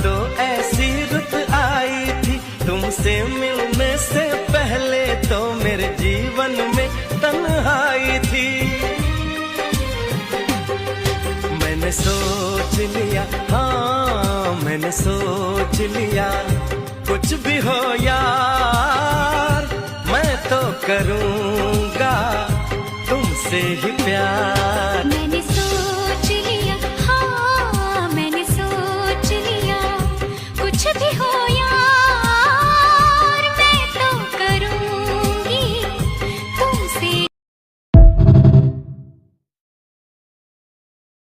तो ऐसी रुत आई थी, तुमसे मिलने से पहले तो मेरे जीवन में तन्हाई थी। मैंने सोच लिया, हाँ मैंने सोच लिया, कुछ भी हो यार मैं तो करूँगा तुमसे ही प्यार।